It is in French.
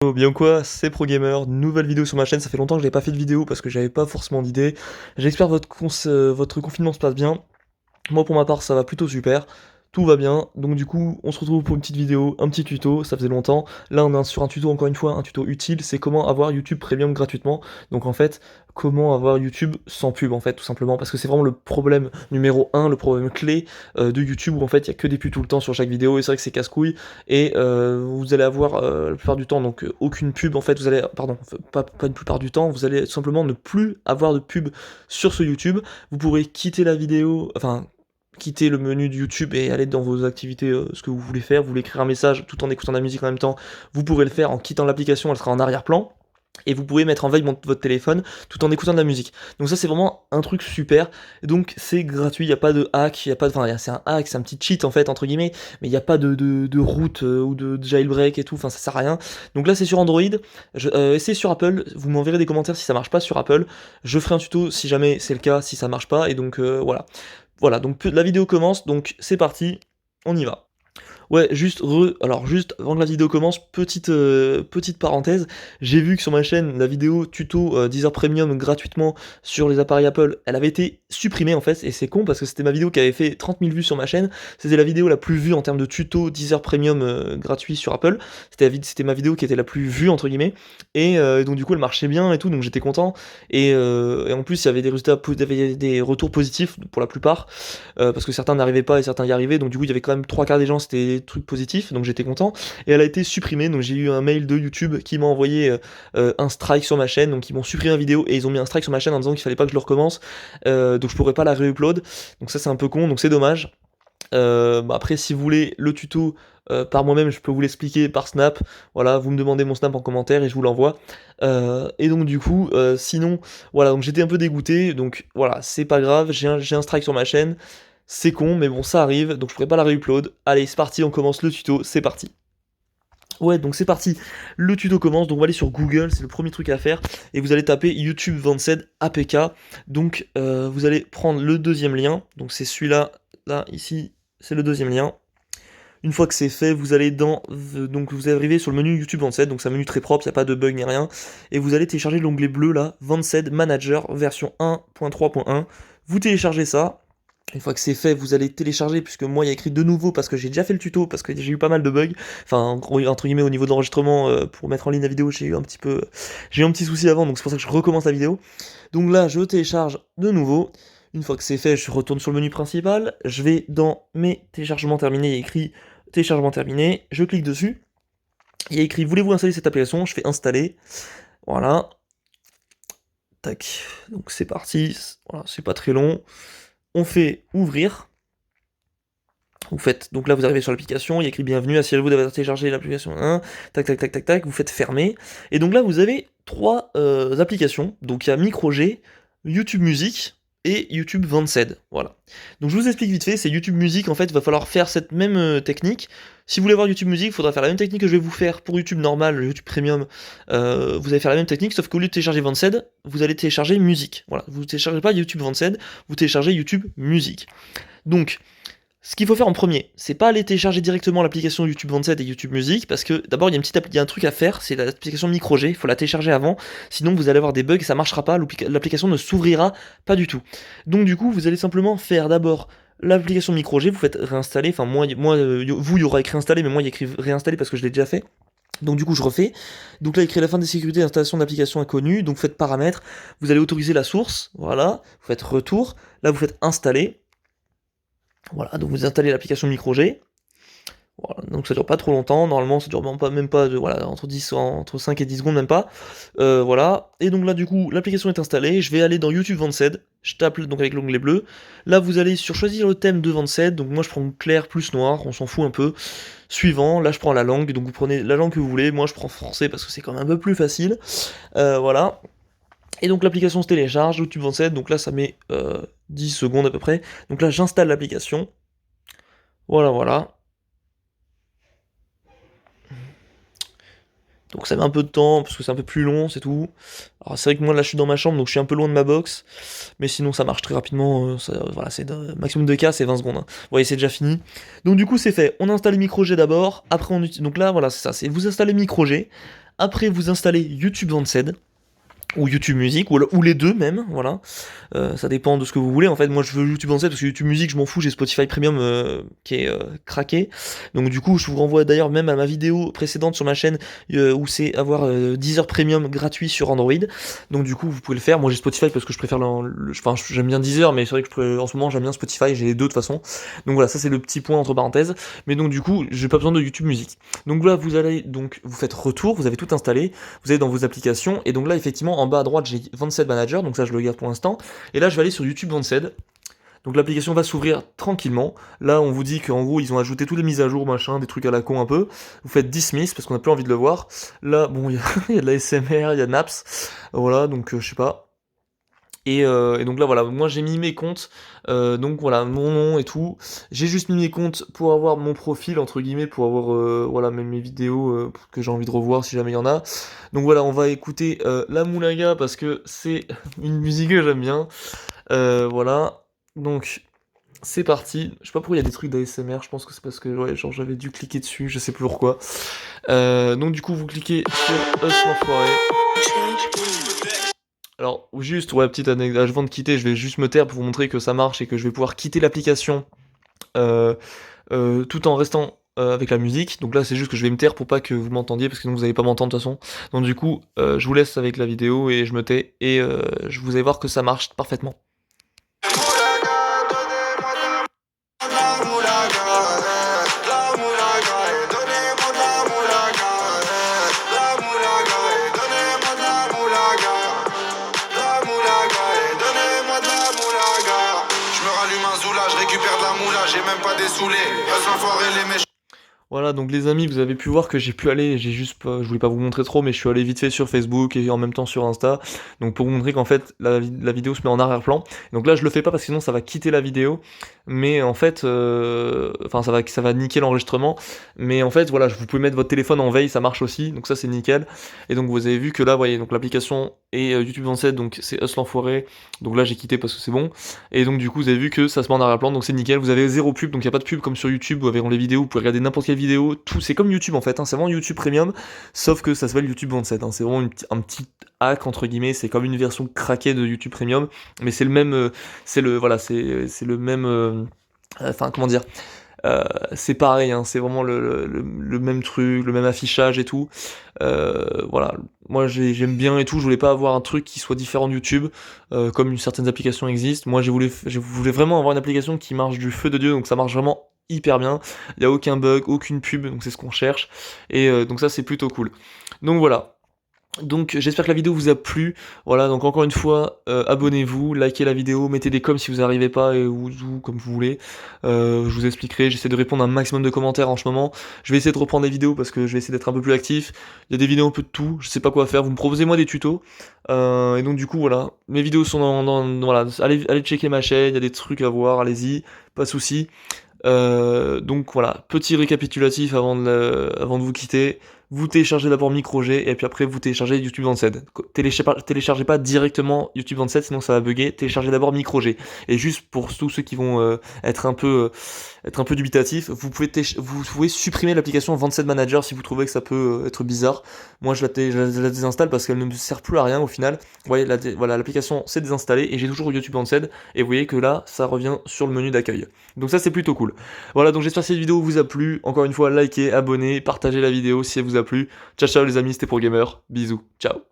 Oh, bien quoi, c'est ProGamer, nouvelle vidéo sur ma chaîne, ça fait longtemps que j'avais pas fait de vidéo parce que j'avais pas forcément d'idée. J'espère que votre confinement se passe bien. Moi pour ma part ça va plutôt super, tout va bien, donc du coup on se retrouve pour une petite vidéo, un petit tuto, ça faisait longtemps. Là on est sur un tuto, encore une fois, un tuto utile, c'est comment avoir YouTube Premium gratuitement. Donc en fait, comment avoir YouTube sans pub en fait, tout simplement, parce que c'est vraiment le problème numéro un, le problème clé de YouTube, où en fait il y a que des pubs tout le temps sur chaque vidéo, et c'est vrai que c'est casse-couille, et vous allez avoir la plupart du temps, donc aucune pub en fait, vous allez, pardon, pas une plupart du temps, vous allez tout simplement ne plus avoir de pub sur ce YouTube. Vous pourrez quitter la vidéo, enfin quitter le menu de YouTube et aller dans vos activités, ce que vous voulez faire, vous voulez écrire un message tout en écoutant de la musique en même temps, vous pourrez le faire en quittant l'application, elle sera en arrière-plan, et vous pouvez mettre en veille votre téléphone tout en écoutant de la musique. Donc ça c'est vraiment un truc super, donc c'est gratuit, il n'y a pas de hack, il y a pas de... Enfin c'est un hack, c'est un petit cheat en fait entre guillemets, mais il n'y a pas de route ou de jailbreak et tout, enfin ça sert à rien. Donc là c'est sur Android, essayez sur Apple, vous m'enverrez des commentaires si ça marche pas sur Apple, je ferai un tuto si jamais c'est le cas, si ça marche pas, et donc voilà. Voilà, donc la vidéo commence, donc c'est parti, on y va. Ouais, alors juste avant que la vidéo commence, petite parenthèse, j'ai vu que sur ma chaîne, la vidéo tuto Deezer Premium gratuitement sur les appareils Apple, elle avait été supprimée en fait, et c'est con parce que c'était ma vidéo qui avait fait 30 000 vues sur ma chaîne, c'était la vidéo la plus vue en termes de tuto Deezer Premium gratuit sur Apple, c'était ma vidéo qui était la plus vue entre guillemets, et donc du coup elle marchait bien et tout, donc j'étais content, et en plus il y avait il y avait des retours positifs pour la plupart, parce que certains n'arrivaient pas et certains y arrivaient, donc du coup il y avait quand même 3 quarts des gens, c'était des trucs positifs, donc j'étais content, et elle a été supprimée, donc j'ai eu un mail de YouTube qui m'a envoyé un strike sur ma chaîne, donc ils m'ont supprimé la vidéo, et ils ont mis un strike sur ma chaîne en disant qu'il fallait pas que je le recommence, donc je pourrais pas la réupload, donc ça c'est un peu con, donc c'est dommage. Après si vous voulez le tuto par moi-même, je peux vous l'expliquer par Snap, voilà, vous me demandez mon Snap en commentaire et je vous l'envoie. Et donc du coup, sinon, voilà, donc j'étais un peu dégoûté, donc voilà, c'est pas grave, j'ai un strike sur ma chaîne, c'est con, mais bon, ça arrive, donc je pourrais pas la réupload. Allez, c'est parti, on commence le tuto, c'est parti. Ouais, donc c'est parti, le tuto commence, donc on va aller sur Google, c'est le premier truc à faire, et vous allez taper YouTube Vanced APK, donc vous allez prendre le deuxième lien, donc c'est celui-là, là, ici, c'est le deuxième lien. Une fois que c'est fait, vous allez donc vous arrivez sur le menu YouTube Vanced, donc c'est un menu très propre, il n'y a pas de bug ni rien, et vous allez télécharger l'onglet bleu là, Vanced Manager version 1.3.1, vous téléchargez ça. Une fois que c'est fait, vous allez télécharger, puisque moi il y a écrit de nouveau parce que j'ai déjà fait le tuto, parce que j'ai eu pas mal de bugs, enfin entre guillemets au niveau de l'enregistrement pour mettre en ligne la vidéo, j'ai eu un petit souci avant, donc c'est pour ça que je recommence la vidéo. Donc là je télécharge de nouveau. Une fois que c'est fait, je retourne sur le menu principal, je vais dans mes téléchargements terminés, il y a écrit téléchargement terminé, je clique dessus, il y a écrit voulez-vous installer cette application, je fais installer, voilà, tac, donc c'est parti, voilà, c'est pas très long, on fait ouvrir. Vous faites, donc là vous arrivez sur l'application, il y a écrit bienvenue, assurez-vous d'avoir téléchargé l'application 1, tac tac tac tac tac, vous faites fermer, et donc là vous avez 3 applications, donc il y a MicroG, YouTube Music et YouTube Vanced, voilà. Donc je vous explique vite fait, c'est YouTube Music, en fait il va falloir faire cette même technique. Si vous voulez voir YouTube Music, il faudra faire la même technique que je vais vous faire pour YouTube normal, le YouTube Premium, vous allez faire la même technique, sauf qu'au lieu de télécharger Vanced, vous allez télécharger Music, voilà. Vous ne téléchargez pas YouTube Vanced, vous téléchargez YouTube Music. Donc, ce qu'il faut faire en premier, c'est pas aller télécharger directement l'application YouTube Vanced et YouTube Music, parce que d'abord il y a un truc à faire, c'est l'application MicroG, il faut la télécharger avant, sinon vous allez avoir des bugs et ça marchera pas, l'application ne s'ouvrira pas du tout. Donc du coup, vous allez simplement faire d'abord l'application MicroG, vous faites réinstaller, enfin moi vous il y aura écrit installer, mais moi il y a écrit réinstaller parce que je l'ai déjà fait. Donc du coup je refais, donc là écrit la fin des sécurités d'installation d'application inconnue, donc faites paramètres, vous allez autoriser la source, voilà, vous faites retour, là vous faites installer. Voilà, donc vous installez l'application MicroG. Voilà, donc ça dure pas trop longtemps, normalement ça dure même pas voilà, entre 5 et 10 secondes même pas. Voilà, et donc là du coup l'application est installée, je vais aller dans YouTube Vanced, je tape donc avec l'onglet bleu. Là vous allez sur choisir le thème de Vanced, donc moi je prends clair plus noir, on s'en fout un peu. Suivant, là je prends la langue, donc vous prenez la langue que vous voulez, moi je prends français parce que c'est quand même un peu plus facile. Voilà. Et donc l'application se télécharge, YouTube Vanced, donc là ça met 10 secondes à peu près. Donc là j'installe l'application. Voilà, voilà. Donc ça met un peu de temps, parce que c'est un peu plus long, c'est tout. Alors c'est vrai que moi là je suis dans ma chambre, donc je suis un peu loin de ma box. Mais sinon ça marche très rapidement, voilà, c'est maximum de cas, c'est 20 secondes. Hein. Vous voyez, c'est déjà fini. Donc du coup c'est fait, on installe MicroG d'abord, après on utilise... Donc là voilà, c'est ça, c'est vous installez MicroG. Après, vous installez YouTube Vanced, ou YouTube Music, ou les deux même, voilà. Ça dépend de ce que vous voulez. En fait, moi je veux YouTube Vanced parce que YouTube Music, je m'en fous, j'ai Spotify Premium qui est craqué. Donc du coup, je vous renvoie d'ailleurs même à ma vidéo précédente sur ma chaîne où c'est avoir Deezer Premium gratuit sur Android. Donc du coup, vous pouvez le faire. Moi j'ai Spotify parce que je préfère enfin, j'aime bien Deezer, mais c'est vrai que en ce moment j'aime bien Spotify, j'ai les deux de toute façon. Donc voilà, ça c'est le petit point entre parenthèses. Mais donc du coup, j'ai pas besoin de YouTube Music. Donc là, vous allez, donc vous faites retour, vous avez tout installé, vous allez dans vos applications, et donc là effectivement en bas à droite j'ai Vanced Manager, donc ça je le garde pour l'instant. Et là je vais aller sur YouTube Vanced. Donc l'application va s'ouvrir tranquillement. Là on vous dit qu'en gros ils ont ajouté toutes les mises à jour, machin, des trucs à la con un peu. Vous faites dismiss parce qu'on a plus envie de le voir. Là bon il y a de la SMR, il y a Naps. Voilà donc je sais pas. Et donc là voilà, moi j'ai mis mes comptes, donc voilà, mon nom et tout. J'ai juste mis mes comptes pour avoir mon profil, entre guillemets, pour avoir voilà, même mes vidéos que j'ai envie de revoir si jamais il y en a. Donc voilà, on va écouter La Moulaga parce que c'est une musique que j'aime bien. Voilà, donc c'est parti. Je sais pas pourquoi il y a des trucs d'ASMR, je pense que c'est parce que ouais, genre j'avais dû cliquer dessus, je sais plus pourquoi. Donc du coup vous cliquez sur Us l'enfoiré. Alors, juste, ouais, petite anecdote, avant de quitter, je vais juste me taire pour vous montrer que ça marche et que je vais pouvoir quitter l'application euh, tout en restant avec la musique. Donc là, c'est juste que je vais me taire pour pas que vous m'entendiez, parce que sinon vous n'allez pas m'entendre de toute façon. Donc du coup, je vous laisse avec la vidéo et je me tais, et vous allez voir que ça marche parfaitement. Je récupère de la moula, j'ai même pas des saoulés. Les méchants. Voilà, donc les amis, vous avez pu voir que j'ai pu aller, j'ai juste pas, je voulais pas vous montrer trop, mais je suis allé vite fait sur Facebook et en même temps sur Insta, donc pour vous montrer qu'en fait, la vidéo se met en arrière-plan. Donc là, je le fais pas parce que sinon ça va quitter la vidéo, mais en fait, enfin ça va niquer l'enregistrement, mais en fait, voilà, vous pouvez mettre votre téléphone en veille, ça marche aussi, donc ça c'est nickel. Et donc vous avez vu que là, vous voyez, donc l'application est YouTube 27, donc c'est Us l'enfoiré, donc là j'ai quitté parce que c'est bon, et donc du coup vous avez vu que ça se met en arrière-plan, donc c'est nickel, vous avez zéro pub, donc il n'y a pas de pub comme sur YouTube, vous avez les vidéos, vous pouvez regarder n'importe quelle vidéo, tout, c'est comme YouTube en fait, hein, c'est vraiment YouTube Premium, sauf que ça s'appelle YouTube 27, hein, c'est vraiment un petit hack entre guillemets, c'est comme une version craquée de YouTube Premium, mais c'est le même, c'est le, voilà, c'est le même, enfin comment dire, c'est pareil, hein, c'est vraiment le même truc, le même affichage et tout. Voilà, moi j'aime bien et tout, je voulais pas avoir un truc qui soit différent de YouTube, comme certaines applications existent. Moi je voulais vraiment avoir une application qui marche du feu de Dieu, donc ça marche vraiment hyper bien. Il n'y a aucun bug, aucune pub, donc c'est ce qu'on cherche. Et donc ça c'est plutôt cool. Donc voilà. Donc j'espère que la vidéo vous a plu, voilà, donc encore une fois, abonnez-vous, likez la vidéo, mettez des coms si vous n'arrivez pas, ou comme vous voulez, je vous expliquerai, j'essaie de répondre à un maximum de commentaires en ce moment, je vais essayer de reprendre des vidéos parce que je vais essayer d'être un peu plus actif, il y a des vidéos un peu de tout, je sais pas quoi faire, vous me proposez moi des tutos, et donc du coup voilà, mes vidéos sont voilà, allez checker ma chaîne, il y a des trucs à voir, allez-y, pas de soucis. Donc voilà, petit récapitulatif avant de vous quitter. Vous téléchargez d'abord Micro-G et puis après vous téléchargez YouTube 27. Téléchargez pas directement YouTube 27 sinon ça va bugger. Téléchargez d'abord Micro-G. Et juste pour tous ceux qui vont être un peu dubitatifs, vous pouvez supprimer l'application 27 Manager si vous trouvez que ça peut être bizarre. Moi je la désinstalle parce qu'elle ne me sert plus à rien au final. Vous voyez, voilà, l'application s'est désinstallée et j'ai toujours YouTube 27 et vous voyez que là ça revient sur le menu d'accueil. Donc ça c'est plutôt cool. Voilà, donc j'espère que cette vidéo vous a plu. Encore une fois, likez, abonnez, partagez la vidéo si elle vous a plu. Ciao ciao les amis, c'était ProGamer. Bisous, ciao.